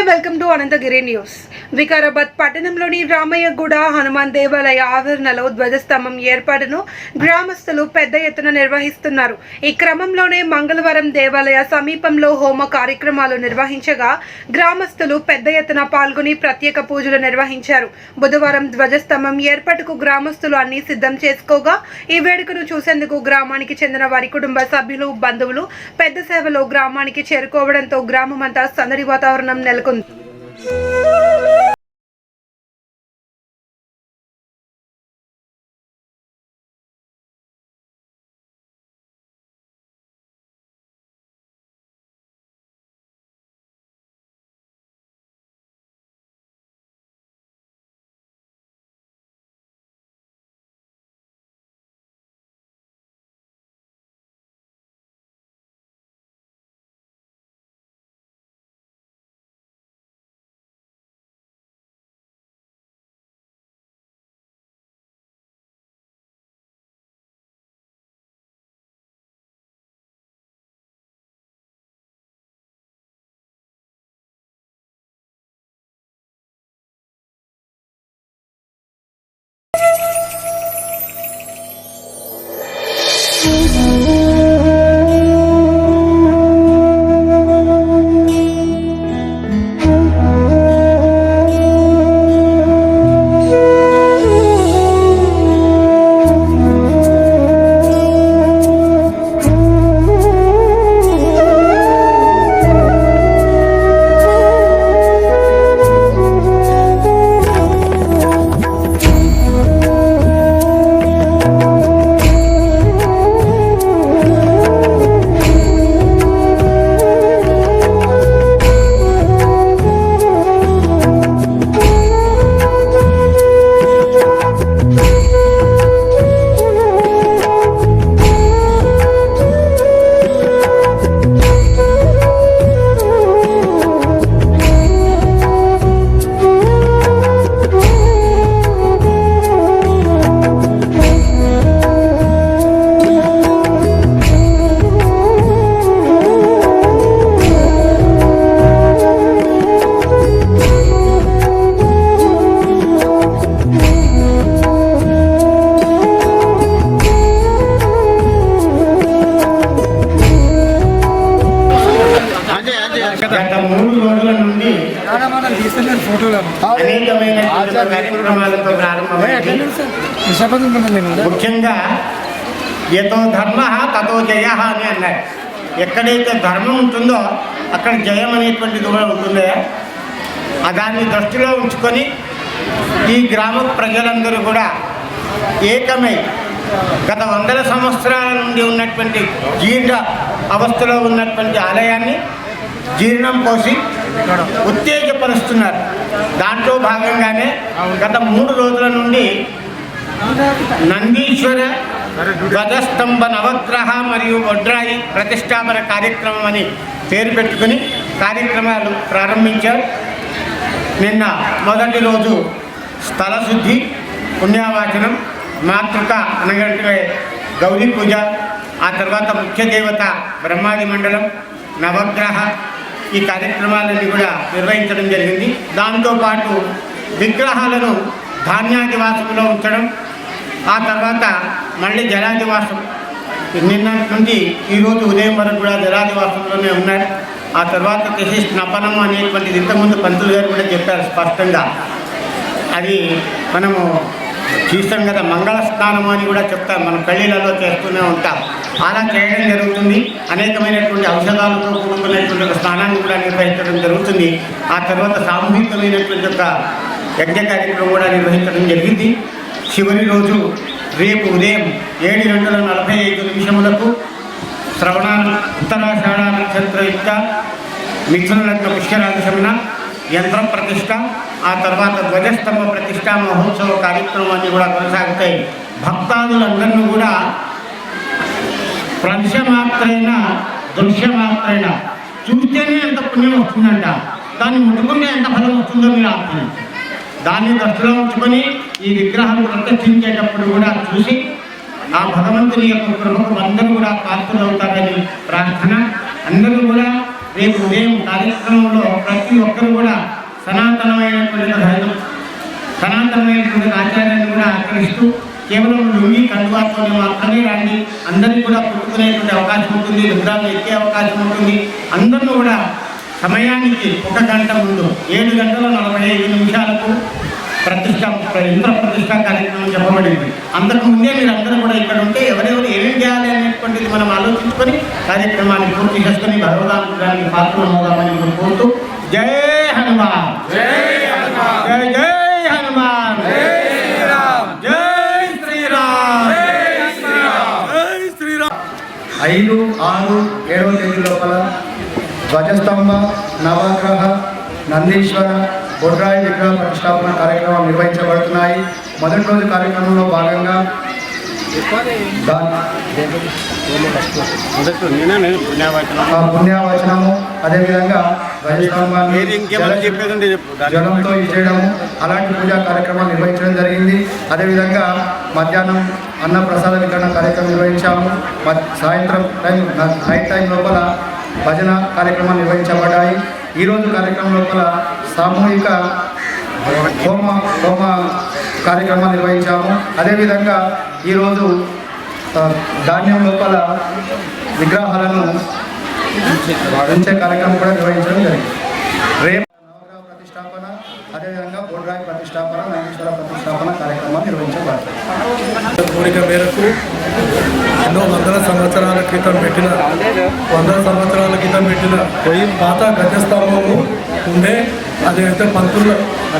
Welcome to Ananthagiri news. Vikarabad పట్టణంలోని రామయ్యగూడ హనుమాన్ దేవాలయ ఆవరణలో ధ్వజస్తంభం ఏర్పాటును గ్రామస్తులు పెద్ద ఎత్తున నిర్వహిస్తున్నారు. ఈ క్రమంలోనే మంగళవారం దేవాలయ సమీపంలో హోమ కార్యక్రమాలు నిర్వహించగా గ్రామస్తులు పెద్ద ఎత్తున పాల్గొని ప్రత్యేక పూజలు నిర్వహించారు. బుధవారం ధ్వజస్తంభం ఏర్పాటుకు గ్రామస్తులు అన్ని సిద్ధం చేసుకోగా ఈ వేడుకను చూసేందుకు గ్రామానికి చెందిన వారి కుటుంబ సభ్యులు, బంధువులు పెద్ద సేవలో గ్రామానికి చేరుకోవడంతో గ్రామమంతా సందడి వాతావరణం నెలకొంది. గత 3 రోజుల నుండి అనేకమైన కార్యక్రమాలతో ప్రారంభమైంది. ముఖ్యంగా యతో ధర్మ తతో జయ అని అన్నారు. ఎక్కడైతే ధర్మం ఉంటుందో అక్కడ జయం అనేటువంటిది కూడా ఉంటుందో దాన్ని దృష్టిలో ఉంచుకొని ఈ గ్రామ ప్రజలందరూ కూడా ఏకమై గత 100 సంవత్సరాల నుండి ఉన్నటువంటి జీర్ణ అవస్థలో ఉన్నటువంటి ఆలయాన్ని జీర్ణం పోసి ఉత్తేజపరుస్తున్నారు. దాంట్లో భాగంగానే గత 3 రోజుల నుండి నందీశ్వర ధ్వజస్తంభ నవగ్రహ మరియు వడ్రాయి ప్రతిష్టాపన కార్యక్రమం అని పేరు పెట్టుకుని కార్యక్రమాలు ప్రారంభించారు. నిన్న మొదటి రోజు స్థలశుద్ధి, పుణ్యవాచనం, మాతృక అనగంటే గౌరీ పూజ, ఆ తర్వాత ముఖ్య దేవత బ్రహ్మాది మండలం, నవగ్రహ ఈ కార్యక్రమాలన్నీ కూడా నిర్వహించడం జరిగింది. దాంతోపాటు విగ్రహాలను ధాన్యాదివాసంలో ఉంచడం, ఆ తర్వాత మళ్ళీ జలాదివాసం నిన్న నుండి ఈరోజు ఉదయం వరకు కూడా జలాదివాసంలోనే ఉన్నారు. ఆ తర్వాత చేసి స్నపనం అనేటువంటిది ఇంతకుముందు పంతులు గారు కూడా చెప్పారు స్పష్టంగా. అది మనము చూస్తాం కదా, మంగళ స్నానం అని కూడా చెప్తాం, మనం పెళ్ళిళ్ళలో చేస్తూనే ఉంటాం. అలా చేయడం జరుగుతుంది. అనేకమైనటువంటి ఔషధాలతో కూడుకున్నటువంటి ఒక స్నానాన్ని కూడా నిర్వహించడం జరుగుతుంది. ఆ తర్వాత సామూహికమైనటువంటి ఒక యజ్ఞ కార్యక్రమం కూడా నిర్వహించడం జరిగింది. చివరి రోజు రేపు ఉదయం 7:45 శ్రవణ ఉత్తరాషాఢ నక్షత్రయుక్త మిథున లగ్న పుష్కరాదశమన యంత్ర ప్రతిష్ట, ఆ తర్వాత ధ్వజస్తంభ ప్రతిష్ట మహోత్సవ కార్యక్రమాన్ని కూడా కొనసాగుతాయి. భక్తాదులందరినీ కూడా స్పర్శమాత్రైన దృశ్యమాత్రైన చూస్తేనే ఎంత పుణ్యం వస్తుందంట, దాన్ని ముట్టుకుంటే ఎంత ఫలం వస్తుందో మీరు ఆత్మ దాన్ని దృష్టిలో ఉంచుకొని ఈ విగ్రహం ప్రదర్శించేటప్పుడు కూడా చూసి ఆ భగవంతుని యొక్క కృపకు అందరూ కూడా పాత్రలవుతారని ప్రార్థన. అందరూ కూడా రేపు ఉదయం కార్యక్రమంలో ప్రతి ఒక్కరు కూడా సనాతనమైనటువంటి ఆచార్యాన్ని కూడా ఆచరిస్తూ కేవలం లుంగి కండువాతో మాత్రమే రండి, అందరినీ కూడా పుట్టుకునేటువంటి అవకాశం ఉంటుంది, రుద్రాలు ఎక్కే అవకాశం ఉంటుంది. అందరూ కూడా సమయానికి 1 గంట ముందు 7:45 యంత్ర ప్రతిష్ట కార్యక్రమం చెప్పబడింది. అంతకుముందే మీరు అందరూ కూడా ఇక్కడ ఉంటే ఎవరెవరు ఏం చేయాలి అనేటువంటిది మనం ఆలోచించుకొని కార్యక్రమాన్ని పూర్తి చేసుకొని భగవదానికి పాత్రమవుదామని కోరుతూ జై హనుమాన్, జై హనుమాన్, జై హనుమాన్, జై శ్రీరామ్, జై శ్రీరామ్, జై శ్రీరామ్, జై శ్రీరామ్. 5, 6, 7వ తేదీ లోపల ధ్వజస్తంభ, నవగ్రహ, నందీశ్వర, బొడ్రాయి విగ్రహ ప్రతిష్టాపన కార్యక్రమాలు నిర్వహించబడుతున్నాయి. మొదటి రోజు కార్యక్రమంలో భాగంగా పుణ్యవచనము, అదేవిధంగా ధ్వజస్తంభాన్ని జలంతో ఇచ్చేయడము, అలాంటి పూజా కార్యక్రమాలు నిర్వహించడం జరిగింది. అదేవిధంగా మధ్యాహ్నం అన్న ప్రసాద వితరణ కార్యక్రమం నిర్వహించాము. సాయంత్రం నైట్ టైం లోపల భజన కార్యక్రమాలు నిర్వహించబడ్డాయి. ఈరోజు కార్యక్రమం లోపల సామూహిక హోమ కార్యక్రమాలు నిర్వహించాము. అదేవిధంగా ఈరోజు ధాన్యం లోపల విగ్రహాలను ఉంచే కార్యక్రమం కూడా నిర్వహించడం జరిగింది. రేపు నవగ్రహ ప్రతిష్టాపన, అదేవిధంగా బొడ్రాయి ప్రతిష్టాపన, నందీశ్వర ప్రతిష్టాపన కార్యక్రమాలు నిర్వహించబడతాయి. కోరిక మేరకు ఎన్నో వందల సంవత్సరాల క్రితం పెట్టిన పాత గజస్తంభము ఉండే. అదైతే పంతులు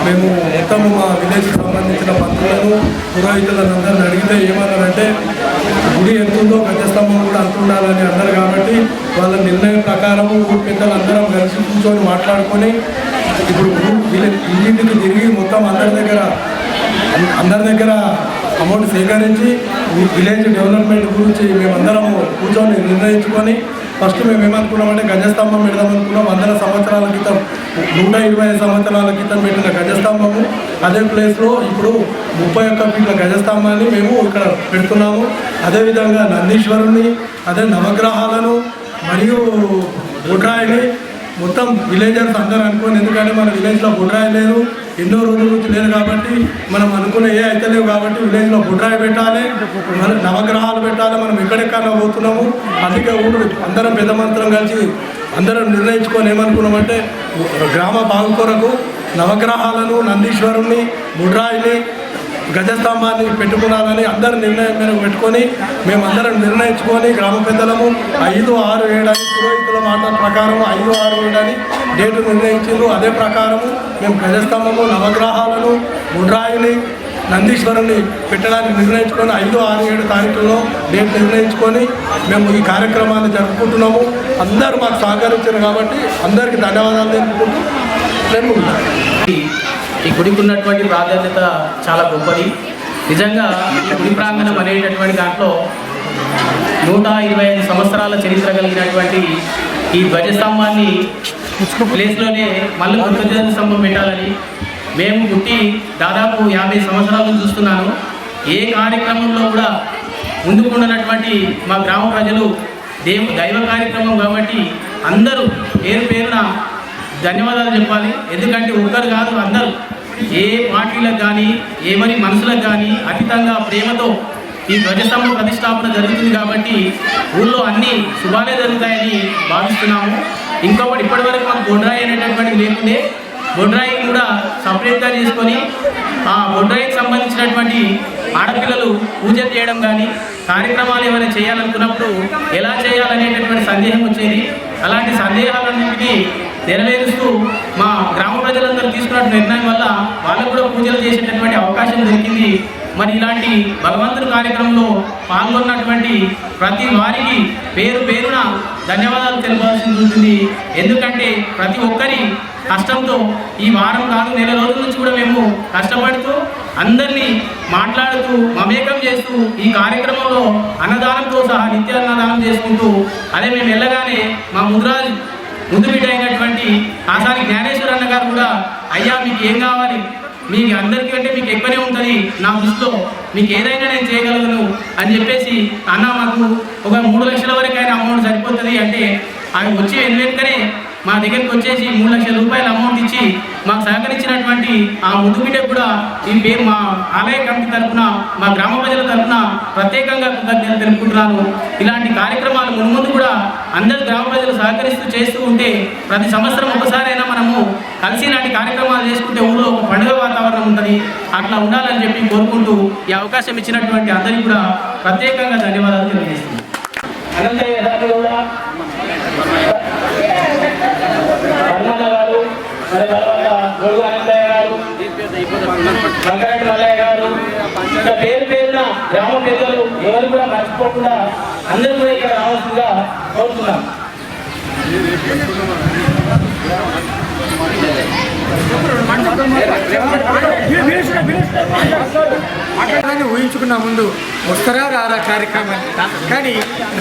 మేము మొత్తము మా విలేజ్కి సంబంధించిన పంతులను, పురోహితులను అందరిని అడిగితే ఏమన్నారంటే గుడి ఎంతుందో గజస్తంభం కూడా అంత ఉండాలని అన్నారు. కాబట్టి వాళ్ళ నిర్ణయం ప్రకారము ఊరి పెద్దలు అందరం కలిసి కూర్చొని మాట్లాడుకొని ఇప్పుడు ఇంటింటికి తిరిగి మొత్తం అందరి దగ్గర అమౌంట్ సేకరించి విలేజ్ డెవలప్మెంట్ గురించి మేమందరము కూర్చొని నిర్ణయించుకొని ఫస్ట్ మేము ఏమనుకున్నామంటే గజస్తంభం పెడదామనుకున్నాం. 100 సంవత్సరాల క్రితం 120 సంవత్సరాల క్రితం పెట్టిన గజస్తంభము అదే ప్లేస్లో ఇప్పుడు 31 ఫీట్ల గజస్తంభాన్ని మేము ఇక్కడ పెడుతున్నాము. అదేవిధంగా నందీశ్వరుని, అదే నవగ్రహాలను మరియు బొడ్రాయిని మొత్తం విలేజర్స్ అందరూ అనుకోని, ఎందుకంటే మన విలేజ్లో బొడ్రాయి లేదు, ఎన్నో రోజుల నుంచి లేదు కాబట్టి మనం అనుకునే అయితే లేవు కాబట్టి విలేజ్లో బొడ్రాయి పెట్టాలి, మన నవగ్రహాలు పెట్టాలి. మనం ఎక్కడెక్కడ పోతున్నాము, అందుకే ఊరు అందరం పెద్ద మంత్రం కలిసి అందరం నిర్ణయించుకొని ఏమనుకున్నామంటే గ్రామ బాగు కొరకు నవగ్రహాలను, నందీశ్వరుని, బొడ్రాయిని, గజస్తంభాన్ని పెట్టుకున్నాలని అందరు నిర్ణయం మేరకు పెట్టుకొని మేమందరం నిర్ణయించుకొని గ్రామ పెద్దలము 5, 6, 7 అని పురోహితుల మాట ప్రకారం 5, 6, 7 అని డేటు నిర్ణయించారు. అదే ప్రకారము మేము గజస్తంభము, నవగ్రహాలను, బొడ్రాయిని, నందీశ్వరుని పెట్టడానికి నిర్ణయించుకొని 5, 6, 7 తారీఖుల్లో డేట్ నిర్ణయించుకొని మేము ఈ కార్యక్రమాన్ని జరుపుకుంటున్నాము. అందరూ మాకు సహకరించారు కాబట్టి అందరికీ ధన్యవాదాలు తెలుపుకుంటూ నేను ఈ గుడికి ఉన్నటువంటి ప్రాధాన్యత చాలా గొప్పది. నిజంగా ఈ గుడి ప్రాంగణం అనేటటువంటి దాంట్లో 125 సంవత్సరాల చరిత్ర కలిగినటువంటి ఈ ధ్వజస్తంభాన్ని ప్లేస్లోనే మళ్ళీ కొత్త ధ్వజస్తంభం పెట్టాలని మేము పుట్టి దాదాపు 50 సంవత్సరాలు చూస్తున్నాను. ఏ కార్యక్రమంలో కూడా ముందుకున్నటువంటి మా గ్రామ ప్రజలు దైవ కార్యక్రమం కాబట్టి అందరూ పేరున ధన్యవాదాలు చెప్పాలి. ఎందుకంటే ఒక్కరు కాదు, అందరూ ఏ పార్టీలకు కానీ ఏమని మనుషులకు కానీ అతీతంగా ప్రేమతో ఈ ధ్వజస్తంభ ప్రతిష్టాపన జరుగుతుంది కాబట్టి ఊళ్ళో అన్ని శుభాలే జరుగుతాయని భావిస్తున్నాము. ఇంకొకటి ఇప్పటివరకు మాకు బొడ్రాయి అనేటటువంటిది లేకుండే, బొడ్రాయి కూడా సపరేట్గా చేసుకొని ఆ బొడ్రాయికి సంబంధించినటువంటి ఆడపిల్లలు పూజలు చేయడం కానీ కార్యక్రమాలు ఏమైనా చేయాలనుకున్నప్పుడు ఎలా చేయాలనేటటువంటి సందేహం వచ్చేది. అలాంటి సందేహాలన్నింటినీ నెరవేరుస్తూ మా గ్రామ ప్రజలందరూ తీసుకున్న నిర్ణయం వల్ల వాళ్ళకు కూడా పూజలు చేసేటటువంటి అవకాశం దొరికింది. మరి ఇలాంటి భగవంతుని కార్యక్రమంలో పాల్గొన్నటువంటి ప్రతి వారికి పేరున ధన్యవాదాలు తెలపాల్సి ఉంటుంది. ఎందుకంటే ప్రతి ఒక్కరి కష్టంతో ఈ వారం కాదు నెల రోజుల నుంచి కూడా మేము కష్టపడుతూ అందరినీ మాట్లాడుతూ మమేకం చేస్తూ ఈ కార్యక్రమంలో అన్నదానంతో సహా నిత్య అన్నదానం చేసుకుంటూ అదే మేము వెళ్ళగానే మా ముందు బిడ్డ అయినటువంటి ఆసారి జ్ఞానేశ్వర అన్న గారు కూడా అయ్యా మీకు ఏం కావాలి, మీకు అందరికీ అంటే మీకు ఎక్కువనే ఉంటుంది నా దృష్టిలో, మీకు ఏదైనా నేను చేయగలను అని చెప్పేసి అన్న మాకు ఒక 3 లక్షల వరకు అయినా అమౌంట్ సరిపోతుంది అంటే ఆయన వచ్చి వెనుకనే మా దగ్గరికి వచ్చేసి 3 లక్షల రూపాయల అమౌంట్ ఇచ్చి మాకు సహకరించినటువంటి ఆ ముద్దు బిడ్డకు కూడా ఈ పేరు మా ఆలయ కమిటీ తరఫున మా గ్రామ ప్రజల తరఫున ప్రత్యేకంగా కృతజ్ఞతలు తెలుపుకుంటున్నాను. ఇలాంటి కార్యక్రమాలు ముందు కూడా అందరు గ్రామ ప్రజలు సహకరిస్తూ చేస్తూ ఉంటే ప్రతి సంవత్సరం ఒకసారైనా మనము కలిసి ఇలాంటి కార్యక్రమాలు చేసుకుంటే ఊళ్ళో ఒక పండుగ వాతావరణం ఉంటుంది. అట్లా ఉండాలని చెప్పి కోరుకుంటూ ఈ అవకాశం ఇచ్చినటువంటి అందరికీ కూడా ప్రత్యేకంగా ధన్యవాదాలు తెలియజేస్తున్నాను. అనంతయ్య గారు కూడా హనుమన్న గారు, మరి తర్వాత గొడుగు అనంతయ్య గారు, వెంకరెడ్డి మల్లయ్య గారు, ఇంకా పేరు పేరున గ్రామ పెద్దలు ఎవరు కూడా మర్చిపోకుండా అందరూ కూడా ఇక్కడ రావాల్సిందిగా కోరుతున్నాం. ఊహించుకున్న ముందు వస్తారా రారా కార్యక్రమాన్ని, కానీ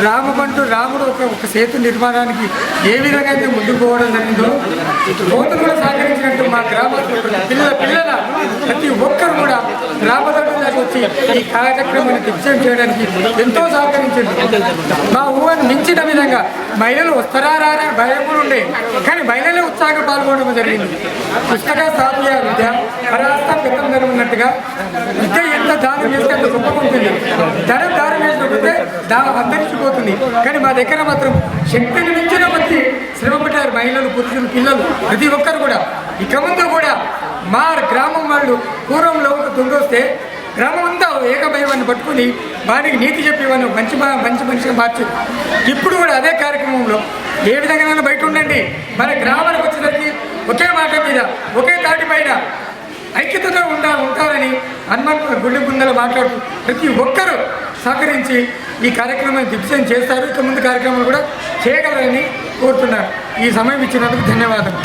రాముడు ఒక సేతు నిర్మాణానికి ఏ విధంగా అయితే ముందుకు పోవడం జరిగిందో కోతులు కూడా సహకరించినట్టు మా గ్రామస్తులు పిల్లల ప్రతి ఒక్కరు కూడా గ్రామదొడ్లకు వచ్చి ఈ కార్యక్రమాన్ని దిగ్విజయం చేయడానికి ఎంతో సహకరించింది. మా ఊహను మించిన విధంగా మహిళలు వస్తారా రారా భయం కూడా ఉండే, కానీ మహిళలే ఉత్సాహంగా పాల్గొనడం జరిగింది. పుస్తక సాధ్య విద్య పరాస్త పెద్దం ఉన్నట్టుగా విద్య ఎంత దానం చేస్తే అంత గొప్పగా ఉంటుంది. ధనం దానం చేసినప్పుడే అంతరించిపోతుంది. కానీ మా దగ్గర మాత్రం శక్తిని మించిన మంది శ్రమ పడ్డారు మహిళలు, పురుషులు, పిల్లలు ప్రతి ఒక్కరు కూడా. ఇక ముందు కూడా మా గ్రామం వాళ్ళు పూర్వంలో ఒక దొంగొస్తే గ్రామం అంతా ఏకభైవాన్ని పట్టుకుని వారికి నీతి చెప్పేవాళ్ళు మంచి మనిషిగా మార్చు. ఇప్పుడు కూడా అదే కార్యక్రమంలో ఏ విధంగా బయట ఉండండి, మన గ్రామానికి వచ్చేసరికి ఒకే మాట మీద ఒకే తాటి పైన ఐక్యతగా ఉంటారని హనుమాన్ గుడి ముందర మాట్లాడుతూ ప్రతి ఒక్కరూ సహకరించి ఈ కార్యక్రమాన్ని దిగ్విజయం చేస్తారు. ఇక ముందు కార్యక్రమాలు కూడా చేయగలరని కోరుతున్నారు. ఈ సమయం ఇచ్చినందుకు ధన్యవాదాలు.